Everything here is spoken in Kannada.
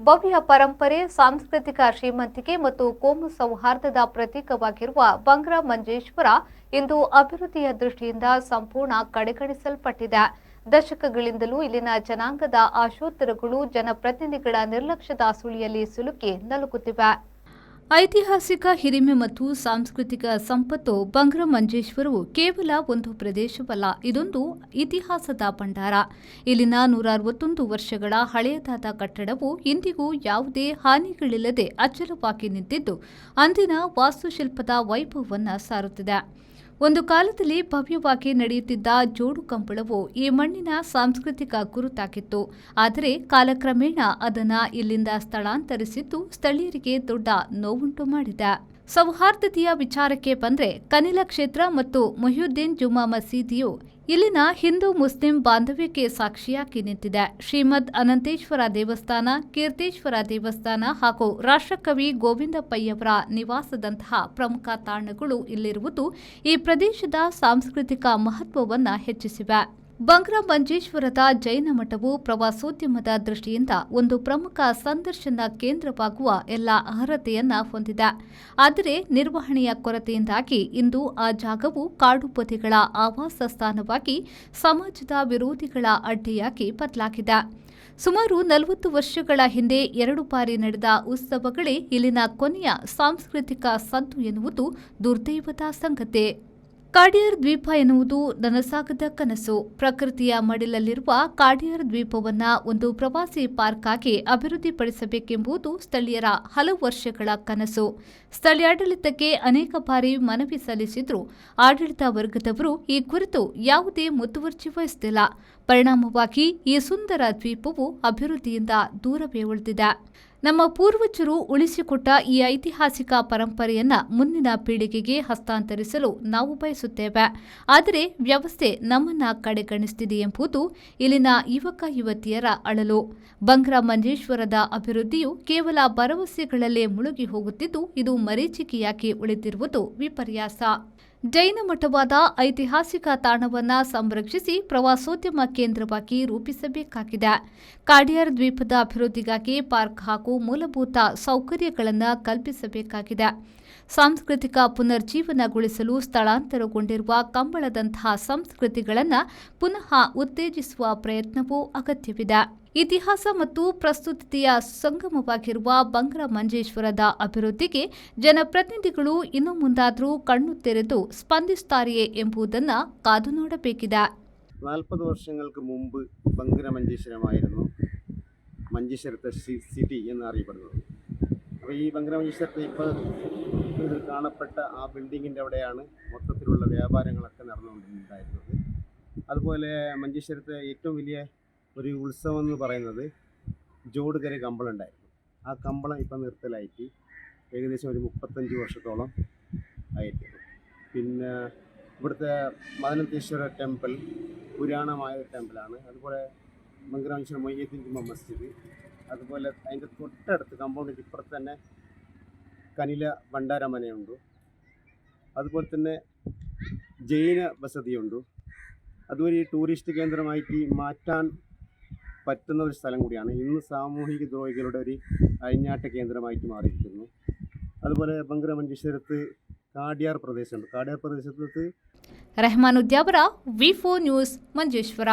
ಭವ್ಯ ಪರಂಪರೆ, ಸಾಂಸ್ಕೃತಿಕ ಶ್ರೀಮಂತಿಕೆ ಮತ್ತು ಕೋಮು ಸೌಹಾರ್ದದ ಪ್ರತೀಕವಾಗಿರುವ ಬಂಗ್ರಾ ಮಂಜೇಶ್ವರ ಇಂದು ಅಭಿವೃದ್ಧಿಯ ದೃಷ್ಟಿಯಿಂದ ಸಂಪೂರ್ಣ ಕಡೆಗಣಿಸಲ್ಪಟ್ಟಿದೆ. ದಶಕಗಳಿಂದಲೂ ಇಲ್ಲಿನ ಜನಾಂಗದ ಆಶೋತ್ತರಗಳು ಜನಪ್ರತಿನಿಧಿಗಳ ನಿರ್ಲಕ್ಷ್ಯದ ಸುಳಿಯಲ್ಲಿ ಸಿಲುಕಿ ನಲುಗುತ್ತಿವೆ. ಐತಿಹಾಸಿಕ ಹಿರಿಮೆ ಮತ್ತು ಸಾಂಸ್ಕೃತಿಕ ಸಂಪತ್ತು ಬಂಗ್ರಾ ಮಂಜೇಶ್ವರವು ಕೇವಲ ಒಂದು ಪ್ರದೇಶವಲ್ಲ, ಇದೊಂದು ಇತಿಹಾಸದ ಭಂಡಾರ. ಇಲ್ಲಿನ 161 ವರ್ಷಗಳ ಹಳೆಯದಾದ ಕಟ್ಟಡವು ಇಂದಿಗೂ ಯಾವುದೇ ಹಾನಿಗಳಿಲ್ಲದೆ ಅಚಲವಾಗಿ ನಿಂತಿದ್ದು, ಅಂದಿನ ವಾಸ್ತುಶಿಲ್ಪದ ವೈಭವವನ್ನು ಸಾರುತ್ತಿದೆ. ಒಂದು ಕಾಲದಲ್ಲಿ ಭವ್ಯವಾಗಿ ನಡೆಯುತ್ತಿದ್ದ ಜೋಡು ಕಂಬಳವು ಈ ಮಣ್ಣಿನ ಸಾಂಸ್ಕೃತಿಕ ಗುರುತಾಗಿತ್ತು. ಆದರೆ ಕಾಲಕ್ರಮೇಣ ಅದನ್ನು ಇಲ್ಲಿಂದ ಸ್ಥಳಾಂತರಿಸಿದ್ದು ಸ್ಥಳೀಯರಿಗೆ ದೊಡ್ಡ ನೋವುಂಟು ಮಾಡಿದೆ. ಸೌಹಾರ್ದತೆಯ ವಿಚಾರಕ್ಕೆ ಬಂದರೆ ಕನಿಲ ಕ್ಷೇತ್ರ ಮತ್ತು ಮೊಹಿಯುದ್ದೀನ್ ಜುಮಾ ಮಸೀದಿಯು ಇಲ್ಲಿನ ಹಿಂದೂ ಮುಸ್ಲಿಂ ಬಾಂಧವ್ಯಕ್ಕೆ ಸಾಕ್ಷಿಯಾಗಿ ನಿಂತಿದೆ. ಶ್ರೀಮದ್ ಅನಂತೇಶ್ವರ ದೇವಸ್ಥಾನ, ಕೀರ್ತೇಶ್ವರ ದೇವಸ್ಥಾನ ಹಾಗೂ ರಾಷ್ಟ್ರಕವಿ ಗೋವಿಂದ ಪೈಯವರ ನಿವಾಸದಂತಹ ಪ್ರಮುಖ ತಾಣಗಳು ಇಲ್ಲಿರುವುದು ಈ ಪ್ರದೇಶದ ಸಾಂಸ್ಕೃತಿಕ ಮಹತ್ವವನ್ನು ಹೆಚ್ಚಿಸಿವೆ. ಬಂಗ್ರಾ ಮಂಜೇಶ್ವರದ ಜೈನ ಮಠವು ಪ್ರವಾಸೋದ್ಯಮದ ದೃಷ್ಟಿಯಿಂದ ಒಂದು ಪ್ರಮುಖ ಸಂದರ್ಶನ ಕೇಂದ್ರವಾಗುವ ಎಲ್ಲ ಅರ್ಹತೆಯನ್ನ ಹೊಂದಿದೆ. ಆದರೆ ನಿರ್ವಹಣೆಯ ಕೊರತೆಯಿಂದಾಗಿ ಇಂದು ಆ ಜಾಗವು ಕಾಡುಪತಿಗಳ ಆವಾಸ ಸ್ಥಾನವಾಗಿ ಸಮಾಜದ ವಿರೋಧಿಗಳ ಅಡ್ಡೆಯಾಗಿ ಬದಲಾಗಿದೆ. ಸುಮಾರು 40 ವರ್ಷಗಳ ಹಿಂದೆ 2 ಬಾರಿ ನಡೆದ ಉತ್ಸವಗಳೇ ಇಲ್ಲಿನ ಕೊನೆಯ ಸಾಂಸ್ಕೃತಿಕ ಸದ್ದು ಎನ್ನುವುದು ದುರ್ದೈವದ ಸಂಗತಿ. ಕಾಡಿಯಾರ್ ದ್ವೀಪ ಎನ್ನುವುದು ನನಸಾಗದ ಕನಸು. ಪ್ರಕೃತಿಯ ಮಡಿಲಲ್ಲಿರುವ ಕಾಡಿಯಾರ್ ದ್ವೀಪವನ್ನು ಒಂದು ಪ್ರವಾಸಿ ಪಾರ್ಕ್ ಆಗಿ ಅಭಿವೃದ್ಧಿಪಡಿಸಬೇಕೆಂಬುದು ಸ್ಥಳೀಯರ ಹಲವು ವರ್ಷಗಳ ಕನಸು. ಸ್ಥಳೀಯಾಡಳಿತಕ್ಕೆ ಅನೇಕ ಬಾರಿ ಮನವಿ ಸಲ್ಲಿಸಿದ್ರೂ ಆಡಳಿತ ವರ್ಗದವರು ಈ ಕುರಿತು ಯಾವುದೇ ಮುತುವರ್ಜಿ ವಹಿಸುತ್ತಿಲ್ಲ. ಪರಿಣಾಮವಾಗಿ ಈ ಸುಂದರ ದ್ವೀಪವು ಅಭಿವೃದ್ಧಿಯಿಂದ ದೂರವೇ ಉಳಿದಿದೆ. ನಮ್ಮ ಪೂರ್ವಜರು ಉಳಿಸಿಕೊಟ್ಟ ಈ ಐತಿಹಾಸಿಕ ಪರಂಪರೆಯನ್ನ ಮುಂದಿನ ಪೀಳಿಗೆಗೆ ಹಸ್ತಾಂತರಿಸಲು ನಾವು ಬಯಸುತ್ತೇವೆ. ಆದರೆ ವ್ಯವಸ್ಥೆ ನಮ್ಮನ್ನ ಕಡೆಗಣಿಸುತ್ತಿದೆ ಎಂಬುದು ಇಲ್ಲಿನ ಯುವಕ ಯುವತಿಯರ ಅಳಲು. ಬಂಗ್ರಾ ಮಂಜೇಶ್ವರದ ಅಭಿವೃದ್ಧಿಯು ಕೇವಲ ಭರವಸೆಗಳಲ್ಲೇ ಮುಳುಗಿ ಹೋಗುತ್ತಿದ್ದು, ಇದು ಮರೀಚಿಕೆಯಾಗಿ ಉಳಿದಿರುವುದು ವಿಪರ್ಯಾಸ. ಜೈನ ಮಠವಾದ ಐತಿಹಾಸಿಕ ತಾಣವನ್ನು ಸಂರಕ್ಷಿಸಿ ಪ್ರವಾಸೋದ್ಯಮ ಕೇಂದ್ರವಾಗಿ ರೂಪಿಸಬೇಕಾಗಿದೆ. ಕಾಡಿಯಾರ್ ದ್ವೀಪದ ಅಭಿವೃದ್ಧಿಗಾಗಿ ಪಾರ್ಕ್ ಹಾಗೂ ಮೂಲಭೂತ ಸೌಕರ್ಯಗಳನ್ನು ಕಲ್ಪಿಸಬೇಕಾಗಿದೆ. ಸಾಂಸ್ಕೃತಿಕ ಪುನರ್ಜೀವನಗೊಳಿಸಲು ಸ್ಥಳಾಂತರಗೊಂಡಿರುವ ಕಂಬಳದಂತಹ ಸಂಸ್ಕೃತಿಗಳನ್ನು ಪುನಃ ಉತ್ತೇಜಿಸುವ ಪ್ರಯತ್ನವೂ ಅಗತ್ಯವಿದೆ. ಇತಿಹಾಸ ಮತ್ತು ಪ್ರಸ್ತುತತೆಯ ಸಂಗಮವಾಗಿರುವ ಬಂಗ್ರಾ ಮಂಜೇಶ್ವರದ ಅಭಿವೃದ್ಧಿಗೆ ಜನಪ್ರತಿನಿಧಿಗಳು ಇನ್ನು ಮುಂದಾದರೂ ಕಣ್ಣು ತೆರೆದು ಸ್ಪಂದಿಸುತ್ತಾರೆಯೇ ಎಂಬುದನ್ನು ಕಾದು ನೋಡಬೇಕಿದೆ. 40 വർഷങ്ങൾക്ക് മുമ്പ് ബംഗ്ര മഞ്ചേശ്വരമായിരുന്നു മഞ്ചേശ്വരത്തെ സിറ്റി എന്നറിയപ്പെടുന്നത്. അപ്പോൾ ഈ ബംഗ്ര മഞ്ചേശ്വരത്തെ ഇപ്പോൾ കാണപ്പെട്ട ആ ബിൽഡിങ്ങിൻ്റെ അവിടെയാണ് മൊത്തത്തിലുള്ള വ്യാപാരങ്ങളൊക്കെ നടന്നുകൊണ്ടിരുന്നത്. അതുപോലെ മഞ്ചേശ്വരത്തെ ഏറ്റവും വലിയ ഒരു ഉത്സവം എന്ന് പറയുന്നത് ജോടുകര കമ്പളുണ്ടായിരുന്നു. ആ കമ്പളം ഇപ്പം നിർത്തലായിട്ട് ഏകദേശം ഒരു 35 വർഷത്തോളം ആയിട്ട്. പിന്നെ ഇവിടുത്തെ മദനന്തേശ്വര ടെമ്പിൾ പുരാണമായ ഒരു ടെമ്പിളാണ്. അതുപോലെ ബംഗ്രാ മഞ്ചേശ്വരം മൊയ്യദ്ദീൻ ജുമാ മസ്ജിദ്, അതുപോലെ അതിൻ്റെ തൊട്ടടുത്ത് കമ്പൗണ്ടിൻ്റെ ഇപ്പുറത്ത് തന്നെ കനില ഭണ്ഡാരമനയുണ്ട്. അതുപോലെ തന്നെ ജൈന വസതിയുണ്ട്. അതുപോലെ ഈ ടൂറിസ്റ്റ് കേന്ദ്രമായിട്ട് മാറ്റാൻ പറ്റുന്ന ഒരു സ്ഥലം കൂടിയാണ്. ഇന്ന് സാമൂഹിക ദ്രോഹികളുടെ ഒരു അഴിഞ്ഞാട്ട കേന്ദ്രമായിട്ട് മാറിയിരിക്കുന്നു. അതുപോലെ ബംഗ്രാ മഞ്ചേശ്വരത്ത് കാടിയാർ പ്രദേശമുണ്ട്. കാടിയാർ പ്രദേശത്ത് ರೆಹಮಾನುದ್ಯಾವರ V4 ನ್ಯೂಸ್ ಮಂಜೇಶ್ವರ.